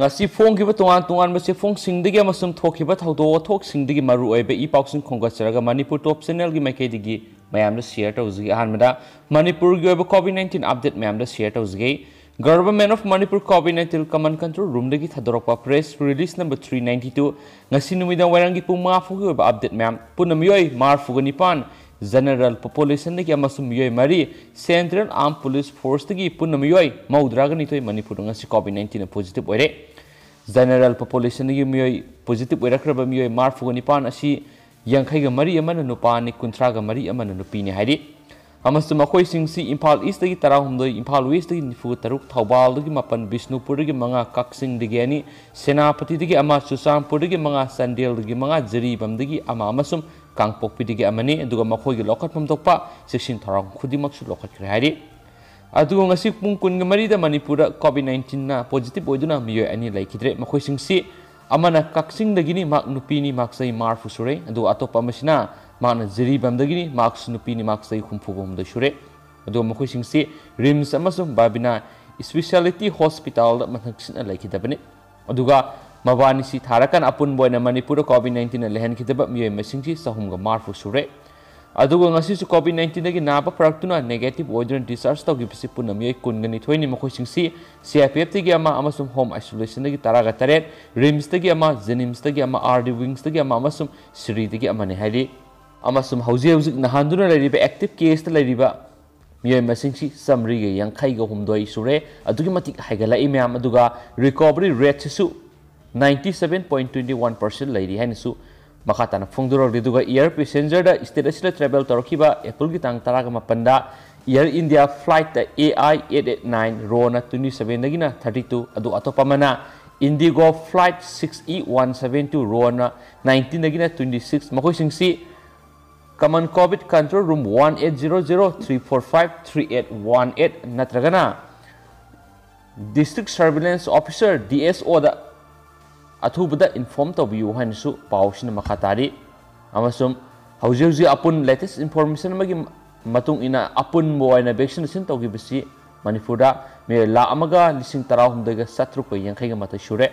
ngasi phong ki ba tongan tongan ba se phong sing digi amasung thok ki ba thaudo thok sing digi maru oi be I pausing khongasaraga Manipur top channel gi maike digi mayam da share tawzi ahanmada Manipur gi ba COVID-19 update mayam da share tawzi Government of Manipur COVID-19 command control room dagi thadorokpa press release number 392 ngasi numidang warangi pung ma fu gi ba update mayam punamyoi mar fu gani pan general population dagi amasum myoi mari central armed police force dagi punamyoi maudraga ni toy Manipur ngasi COVID-19 positive oire general population dagi myoi positive oirakraba myoi mar fu gani pan asi yankhai ga mari amana nupa ni kunthra ga mari amana nupi ni hairi amasum akhoi singsi Imphal East dagi 19 Imphal West dagi 93 Thaubal dagi 8 Bishnupur dagi 9 Kaksing dagi ani Senapati dagi ama Susampur dagi 9 Sandel dagi 9 Jiribam dagi ama amasum Kangpokpi dagi amani aduga makhoi gi lokat pamtokpa section tharang khudimak su lokat kre hairi aduga ngasi pung kun ga mari da Manipur COVID-19 na positive oiduna miyoi ani laikidre makhoi singsi amana Kaksing dagi ni mak nupi ni mak sai mar fusure adu atopa masina mana Jiribam dagi ni mak nupi ni mak sai khumphugum da shure adu makhoi singsi RIMS amasum Babina specialty hospital da manhaksin laikidabani aduga mabani si tharakan apun boina Manipur COVID-19 lehen khidaba miyoi masingji sahumga marfu sure aduga ngasi su COVID-19 dagi naba praktuna negative oidran discharge tawgi bisi punna miyoi kungani thoini makhoi singsi CIPF dagi ama amasum home isolation dagi taraga taret RIMS dagi ama Jenims dagi ama RD Wings dagi ama amasum Sri dagi ama ne hairi amasum hauji nahanduna lariba active case ta lariba miyoi masingsi samri ga yankhai ga humdoi sure adugi matik haigala imyam aduga recovery rate su 97.21% lairi hainisu makhatana phongdurok diduga air passenger da state asila travel torkiba April gi tang taraga mapanda Air India flight da AI 889 rona 27 dagina 32 adu atopamana Indigo flight 6E172 rona 19 dagina 26 makoi singsi common covid control room 1800345318 natragana district surveillance officer DSO da athubada inform tabiu hansu pausin makhatari amasum hauji apun latest information magi matung ina apun boina vaccination tawgi bisi Manipura me la amaga lising tarahum daga satru ko yankhai ga mata shure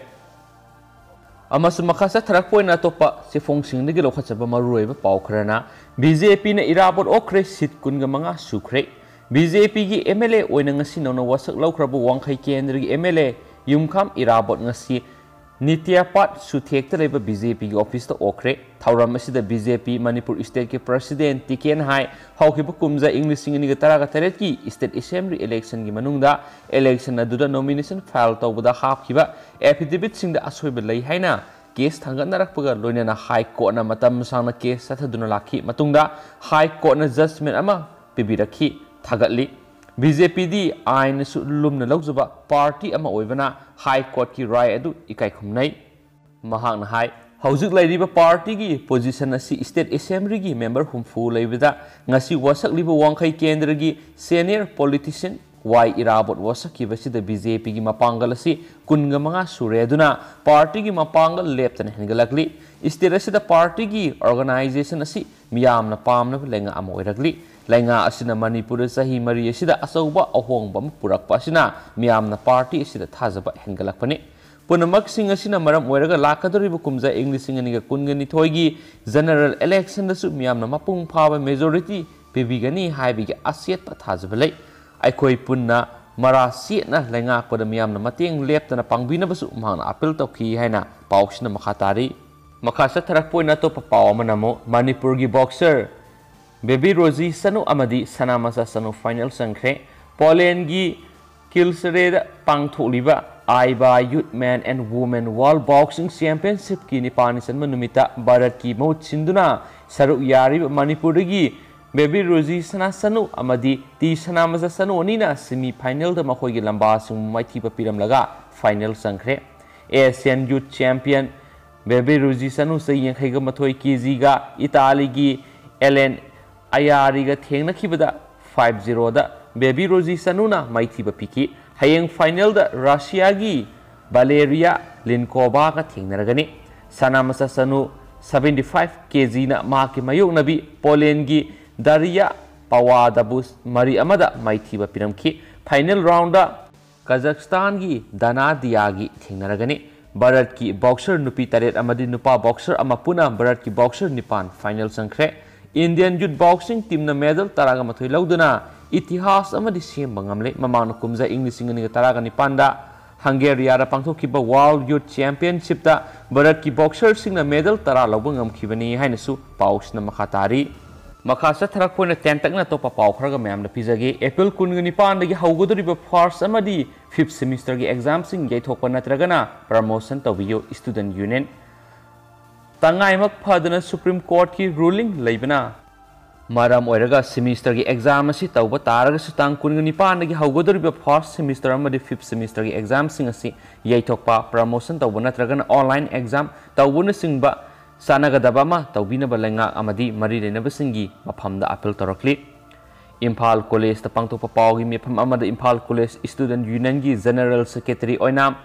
amasum makhasa tharak poina topa se fongsing dagi lokhachaba maruiba paukhrana BJP na irabot okre sit kun ga manga sukre BJP gi MLA oina ngasi nono wasak laukhrabu wangkhai kendri gi MLA yumkham irabot ngasi Nityapat Suthek leba BJP ki office ta okre thauram asida BJP Manipur state ki president Tiken Hai haukiba kumja English singini ga taraga taret ki state assembly election gi manungda election aduda nomination file tawbada hapkiba affidavit singda asoiba lei haina case thangannarakpaga loinana high court na matam sangna case sathaduna lakhi matungda high court na judgment ama pibirakhi thagatli BJP di ain su lumna lawjaba party ama oibana high court ki rai adu ikai khumnai mahang hai haujik lairiba party gi position asi state assembly gi member humfu laibida ngasi wasak liba wangkhai kendra gi senior politician Y irabot wasak ki basida BJP gi mapangal asi kunga manga sure aduna party gi mapangal leptana hengalakli state asida party gi organization asi miyamna pamna lenga ama oiragli Lainga asina Manipur sahi mari asida asauba ahongba purakpa asina miyamna party asida thajaba hengalakpani punamak sing asina maram oiraga lakadoriba kumja English singani ga kungani thoigi general election dasu miyamna mapung phaba majority pibigani haibiga asiat pa thajaba lai aikoi punna mara sietna lainga koda miyamna mateng leptana pangbina basu mangna appeal tawki haina pausina makhatari makhasa tharak poina to papaw manamo Manipur gi boxer Baby Rosie Sanu Amadi Sanamasa Sanu final sangkre Poland gi Kilsere pangtholiba Aiba Youth Man and Women World Boxing Championship ki nipani sanma numita Bharat ki maut sinduna saruk yari Manipur gi Baby Rosie Sana Sanu Amadi Ti Sanamasa Sanu onina semi final da makhoi gi lamba sum maithi pa piram laga final sangkre Asian Youth Champion Baby Rosie Sanu sai yankhai ga mathoi kg ga Italy gi Ellen Ayari ga thengna khibada 5-0 da Baby Rosie Sanuna maithiba piki hayeng final da Russia gi Valeria Linkova ga thengnaragani Sanamasa Sanu 75 kg na ma ki mayok nabi Poland gi Daria Pawadabus mari amada maithiba piramki final round da Kazakhstan की दानादिया की थेंगनरगनी भारत की boxer नुपी तरेट अमदी नुपा boxer अमा पुना भारत की boxer निपान final संख्रे Indian youth boxing team न medal तरागा मथोई लौदुना इतिहास अमदी सेम बंगमले ममांग कुमजा इंग्लिशिंग नि तरागा निपानदा हंगेरिया पांथोखिबा वर्ल्ड यूथ चैंपियनशिप दा भारत की बॉक्सर सिंग न मेडल तरा लौब ngमखिबनी हाइनसु पाउसना मखा तारी मखा चथरकपोइना टेंटकना तोपा पाउ खरगा मैम पिजगे एप्रिल 19 दगी हौगदोरिबा फर्स्ट अमदी 5th सेमिस्टर की एग्जाम सिंग यैथोकपा नत्रगना प्रमोशन तौबियो स्टूडेंट यूनियन तंगाइमक फदना सुप्रीम कोर्ट की रूलिंग लेबना मरम ओइरगा सेमिस्टर की एग्जाम असि तौबा तारगसु तांग 19 दगी हौगदोरिबा फर्स्ट सेमिस्टर अमदी 5th सेमिस्टर की एग्जाम सिंग असि यैथोकपा प्रमोशन तौबा नत्रगना ऑनलाइन एग्जाम तौबुना सिंगबा सानगदबा मा तौबिनबा लेंगा अमदी मरी लेनबसिंगी मफमदा अपील तौरक्ली इम्फाल कॉलेज ता पांगथोकपा पाउगी मिफम अमदा इम्फाल कॉलेज स्टूडेंट यूनियन की जनरल सेक्रेटरी ओइनाम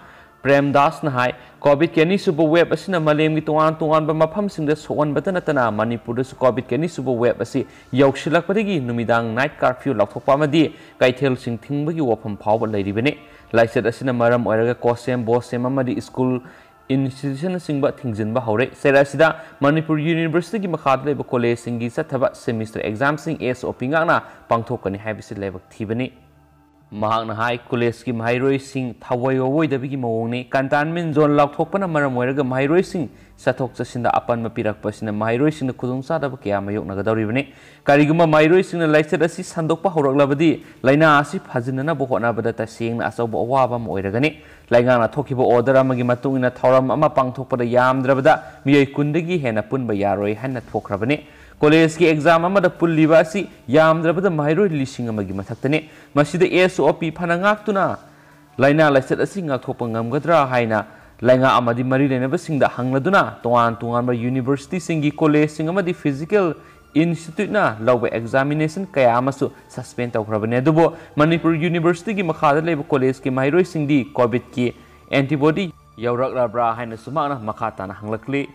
प्रेमदास नहाय कोविड के निसुब वेब असिना मलेम की तोआन मफम सिंग सोअनबत नतना मणिपुर कोविड के निसुब वेब असी यौशिलकपदगी नुमिदांग नाइट कर्फ्यू लौथोकपा अमदी कैथेल सिंग थिंगबगी वफम फावब लैरिबने लाइसेट असिना मरम ओइरगा कोसेम बोसेम अमदी स्कूल इंस्टीट्यूशन सिंगबा थिंगजिनबा हौरे सेरासिदा मणिपुर यूनिवर्सिटी की मखाद लेब कॉलेज सिंगी सथबा सेमिस्टर एग्जाम सिंग एसओपी गाना पांगथोकनी हाइबिसि लेबक थीबनी महांगना हाई कॉलेज की महैरोई सिंग थवै ओवोइदबगी मवोंगने कंटेनमेंट जोन लाउथोकपना मरम ओइरगा महैरोई सिंग सथोक चसिंदा अपन पिरकपसिना महैरोई सिंग खुदुंगचादब कया मायोगनगदौरिबने करिगुमा महैरोई सिंग लाइसेट असि संदोकपा हौरकलबदी लाइना असि फजिननबो होटनाबदा तसेंगना अचौबा अवाबा अमा ओइरगने लाइगांना थोकिबा ऑर्डर अमगी मतुंगिना थौरम अमा पांगथोकपदा यामद्रबदा मियोय कुंदगी हेना पुनबा यारोय हन्ना थोखरबने कॉलेज की एग्जाम अमदा पुल्लिबा असि यामद्रबदा महैरोय लिसिंग अमगी मथक्तने मसिदा एसओपी फना गाक्तुना लाइना लाइसेट असि गाक्थोकपा ngमगद्रा हाइना लाइंगा अमदी मरी लेनबसिंगदा हंगलदुना तोआन यूनिवर्सिटी सिंगी कॉलेज सिंग अमदी फिजिकल इंस्टीट्यूट ना लौब एग्जामिनेशन कया अमसु सस्पेंड तौखरबने दुबो मणिपुर यूनिवर्सिटी की मखादा लेब कॉलेज की महैरोय सिंगदी कोविड की एंटीबॉडी यौरकलब्रा हाइना सुमाना मखाताना हंगलकली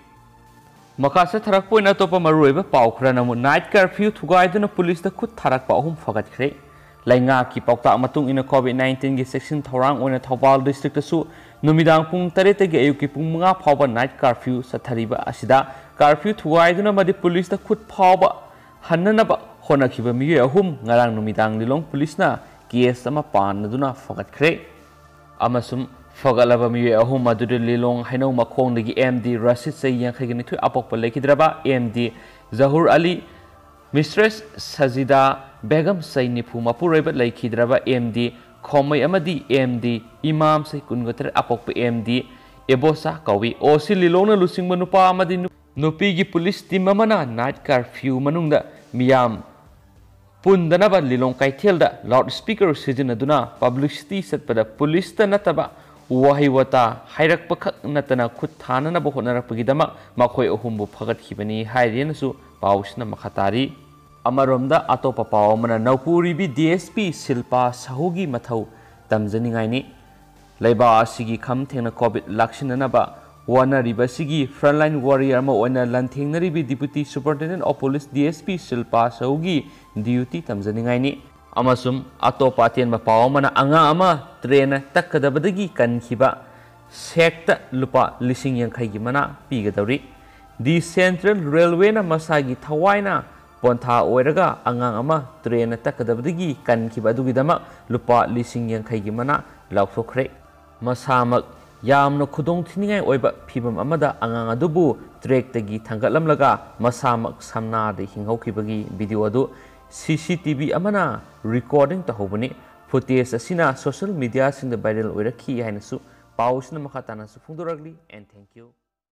मखा से थरकपोइना तोपा मरुइबा पाउ खरनमु नाइट कर्फ्यू थुगाइदुना पुलिस दा खुद थरकपा अहुम फगतखरे लाइंगा की पौता मतुंग इन कोविड 19 की सेक्शन थौरांग ओइना थौबाल डिस्ट्रिक्ट तसु नुमिदांग पुंग 3 तगे अयुक की पुंग 5 फावबा नाइट कर्फ्यू सथरिबा असिदा कर्फ्यू थुगाइदुना मदि पुलिस दा खुद फावबा हन्ननबा होनखिबा मिय अहुम ngarang नुमिदांग लिलोंग पुलिसना केस अमा पानदुना फगतखरे अमसुम फगलबा मिय अहुम मदुद लिलोंग हैनौ मखोंदगी एमडी रशीद से यांखैगनि थु अपोकपा लेखिद्रबा एमडी जहुर अली मिस्ट्रेस सजिदा बेगम सैनिफु मपुरैबा लेखिद्रबा एमडी खोमै अमदी एमडी इमाम से कुनगतर अपोकपा एमडी एबोसा कवि ओसी लिलोंग लुसिंग नुपा अमदी नुपी की पुलिस टीम अमना नाइट कर्फ्यू मनुंगदा मियाम पुंदनबा लिलोंग कैथेलदा लाउड स्पीकर सिजनदुना पब्लिसिटी सतपदा पुलिस ता नतबा वही वता हाइरकप खक नतना खुद थाननब होनरपगिदमा मखोय अहुमबु फगतखिबनी हाइरेनसु पाउसना मखतारी अमरोमदा अतोपा पाउ मना नौपुरीबी डीएसपी शिल्पा साहुगी मथौ तमजनिंगाइनी लैबा असिगी खम थेंना कोविड लाक्सिननबा वानरिबसिगी फ्रंटलाइन वॉरियर अमा ओइना लंथेंगनरिबी deputy superintendent of police DSP Shilpa साहुगी ड्यूटी तमजनिंगाइनी अमसुम अतोपा तेन पाउ मना अंगा अमा ट्रेन तक्कदबदगी कनखिबा सेक्ट लुपा लिसिंग यांखैगी मना पीगदौरी दी सेंट्रल रेलवे ना मसागी थवाइना पोंथा ओइरगा अंगा अमा ट्रेन तक्कदबदगी कनखिबा दुगिदमा लुपा लिसिंग यांखैगी मना लाउथोखरे मसामक यामनो खुदोंग थिनिंगाय ओइबा फिबम अमदा अंगा अदुबु ट्रैक तगी थंगलमलगा मसामक सामना दे हिंगौखिबगी वीडियो अदु CCTV अमना रिकॉर्डिंग तहोबनी फुटेज असिना सोशल मीडिया सिंग द वायरल ओइरखी हाइनसु पाउसना मखाताना सुफुंदोरगली एंड थैंक यू।